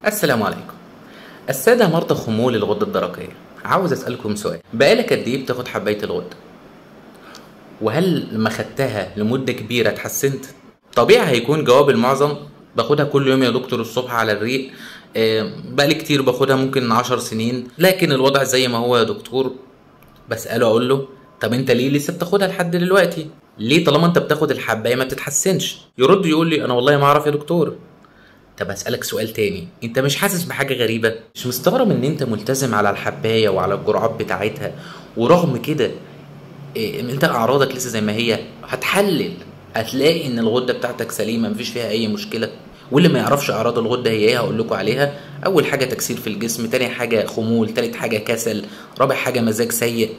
السلام عليكم. السادة مرضى خمول الغدة الدرقية، عاوز أسألكم سؤال. بقالك قد إيه بتاخد حباية الغدة؟ وهل لما خدتها لمدة كبيرة اتحسنت؟ طبيعي هيكون جواب المعظم باخدها كل يوم يا دكتور الصبح على الريق. بقالي كتير باخدها ممكن 10 سنين، لكن الوضع زي ما هو يا دكتور. بسأله أقول له طب أنت ليه لسه بتاخدها لحد دلوقتي؟ ليه طالما أنت بتاخد الحباية ما بتتحسنش؟ يرد يقول لي أنا والله ما أعرف يا دكتور. طب اسألك سؤال تاني، انت مش حاسس بحاجة غريبة؟ مش مستغرب ان انت ملتزم على الحباية وعلى الجرعات بتاعتها، ورغم كده انت اعراضك لسه زي ما هي؟ هتحلل هتلاقي ان الغدة بتاعتك سليمة مفيش فيها اي مشكلة. واللي ما يعرفش اعراض الغدة هي ايه هقول لكم عليها. اول حاجة تكسير في الجسم، تاني حاجة خمول، تالت حاجة كسل، رابع حاجة مزاج سيء،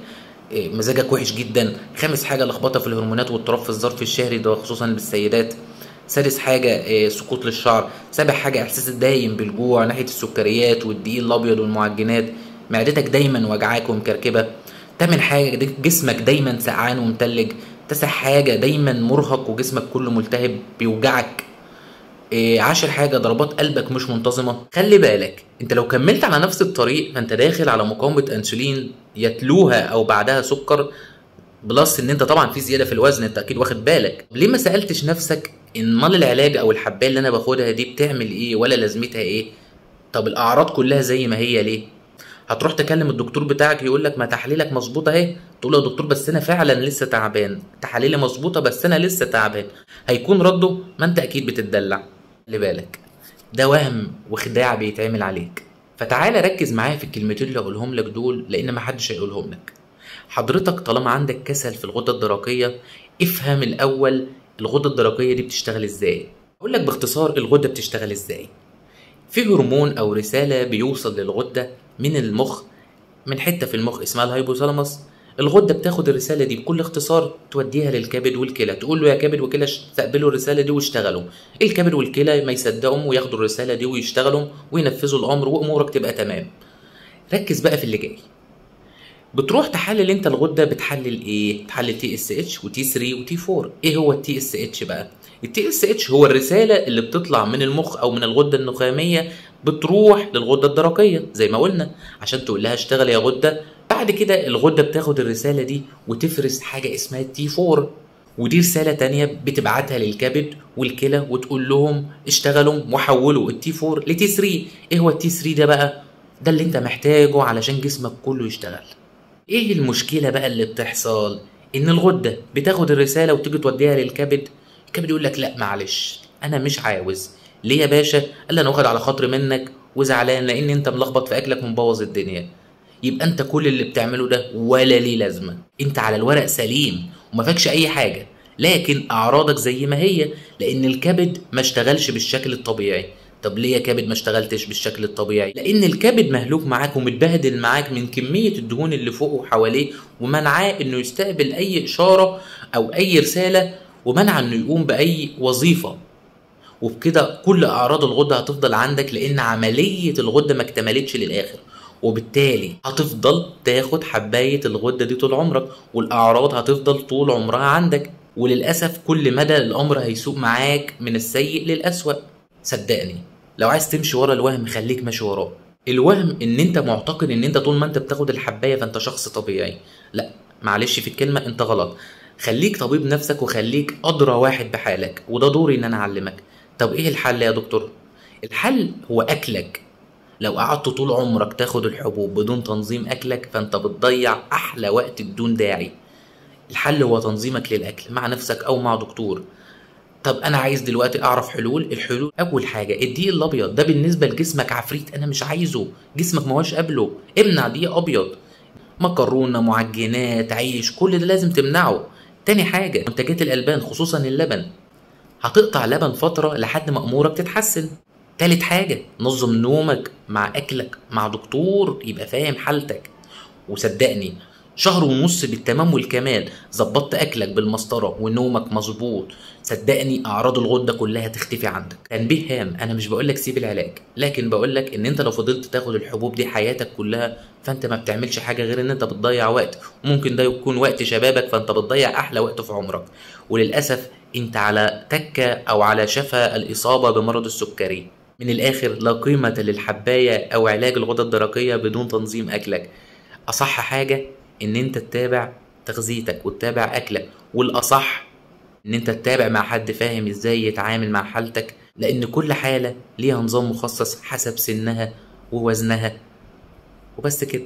مزاجك وحش جدا، خامس حاجة لخبطة في الهرمونات واضطراب في الظرف الشهري ده خصوصا بالسيدات، سادس حاجة سقوط للشعر، سابع حاجة إحساس دايم بالجوع ناحية السكريات والدقيق الأبيض والمعجنات، معدتك دايما وجعاك ومكركبة، تامن حاجة جسمك دايما سقعان ومتلج، تاسع حاجة دايما مرهق وجسمك كله ملتهب بيوجعك، عاشر حاجة ضربات قلبك مش منتظمة. خلي بالك انت لو كملت على نفس الطريق فانت داخل على مقاومة انسولين يتلوها او بعدها سكر، بلس ان انت طبعا في زياده في الوزن، انت اكيد واخد بالك. ليه ما سالتش نفسك ان مال العلاج او الحبايه اللي انا باخدها دي بتعمل ايه ولا لازمتها ايه؟ طب الاعراض كلها زي ما هي ليه؟ هتروح تكلم الدكتور بتاعك يقول لك ما تحاليلك مظبوطه اهي، تقول له يا دكتور بس انا فعلا لسه تعبان، تحاليلي مظبوطه بس انا لسه تعبان. هيكون رده ما انت اكيد بتتدلع. خلي بالك ده وهم وخداع بيتعمل عليك. فتعالى ركز معايا في الكلمتين اللي اقولهم لك دول لان محدش هيقولهم لك. حضرتك طالما عندك كسل في الغدة الدرقية، افهم الأول الغدة الدرقية دي بتشتغل ازاي. أقول لك باختصار الغدة بتشتغل ازاي. في هرمون أو رسالة بيوصل للغدة من المخ، من حتة في المخ اسمها الهايبوثالاموس. الغدة بتاخد الرسالة دي بكل اختصار توديها للكبد والكلى، تقول له يا كبد وكلى استقبلوا الرسالة دي واشتغلوا. الكبد والكلى ما يصدقهم وياخدوا الرسالة دي ويشتغلوا وينفذوا الأمر وأمورك تبقى تمام. ركز بقى في اللي جاي. بتروح تحلل انت الغده، بتحلل ايه؟ بتحلل تي اس اتش وتي 3 وتي 4. ايه هو التي اس اتش بقى؟ التي اس اتش هو الرساله اللي بتطلع من المخ او من الغده النخاميه بتروح للغده الدرقيه زي ما قلنا عشان تقول لها اشتغل يا غده. بعد كده الغده بتاخد الرساله دي وتفرز حاجه اسمها التي 4، ودي رساله تانية بتبعتها للكبد والكلى وتقول لهم اشتغلوا وحولوا التي 4 لتي 3. ايه هو التي 3 ده بقى؟ ده اللي انت محتاجه علشان جسمك كله يشتغل. ايه المشكلة بقى اللي بتحصل؟ ان الغدة بتاخد الرسالة وتيجي توديها للكبد، الكبد يقول لك لا معلش انا مش عاوز. ليه يا باشا؟ قال لي انا واخد على خاطر منك وزعلان لان انت ملخبط في اكلك ومبوظ الدنيا. يبقى انت كل اللي بتعمله ده ولا ليه لازمة. انت على الورق سليم وما فاكش اي حاجة، لكن اعراضك زي ما هي لان الكبد ما اشتغلش بالشكل الطبيعي. طب ليه يا كبد ما اشتغلتش بالشكل الطبيعي؟ لان الكبد مهلوك معاك ومتبهدل معاك من كميه الدهون اللي فوقه وحواليه، ومنعاه انه يستقبل اي اشاره او اي رساله، ومنع انه يقوم باي وظيفه. وبكده كل اعراض الغده هتفضل عندك لان عمليه الغده ما اكتملتش للاخر، وبالتالي هتفضل تاخد حبايه الغده دي طول عمرك والاعراض هتفضل طول عمرها عندك. وللاسف كل مدى الامر هيسوق معاك من السيء للاسوأ. صدقني لو عايز تمشي ورا الوهم خليك ماشي وراه. الوهم ان انت معتقد ان انت طول ما انت بتاخد الحبايه فانت شخص طبيعي. لا معلش في الكلمه انت غلط. خليك طبيب نفسك وخليك ادرى واحد بحالك، وده دوري ان انا اعلمك. طب ايه الحل يا دكتور؟ الحل هو اكلك. لو قعدت طول عمرك تاخد الحبوب بدون تنظيم اكلك فانت بتضيع احلى وقت بدون داعي. الحل هو تنظيمك للاكل مع نفسك او مع دكتور. طب انا عايز دلوقتي اعرف الحلول اول حاجه الدقيق الابيض ده بالنسبه لجسمك عفريت انا مش عايزه، جسمك ما هوش قابله. امنع دقيق ابيض، مكرونه، معجنات، عيش، كل ده لازم تمنعه. تاني حاجه منتجات الالبان خصوصا اللبن، هتقطع لبن فتره لحد ما امورك تتحسن. تالت حاجه نظم نومك مع اكلك مع دكتور يبقى فاهم حالتك. وصدقني شهر ونص بالتمام والكمال ظبطت اكلك بالمسطره ونومك مظبوط، صدقني اعراض الغده كلها تختفي عندك. تنبيه هام، انا مش بقولك سيب العلاج، لكن بقولك ان انت لو فضلت تاخد الحبوب دي حياتك كلها فانت ما بتعملش حاجه غير ان انت بتضيع وقت، وممكن ده يكون وقت شبابك فانت بتضيع احلى وقت في عمرك. وللاسف انت على تكه او على شفا الاصابه بمرض السكري. من الاخر، لا قيمة للحباية او علاج الغدة الدرقية بدون تنظيم اكلك. اصح حاجة ان انت تتابع تغذيتك وتتابع اكلك، والاصح ان انت تتابع مع حد فاهم ازاي يتعامل مع حالتك، لان كل حالة ليها نظام مخصص حسب سنها ووزنها. وبس كده.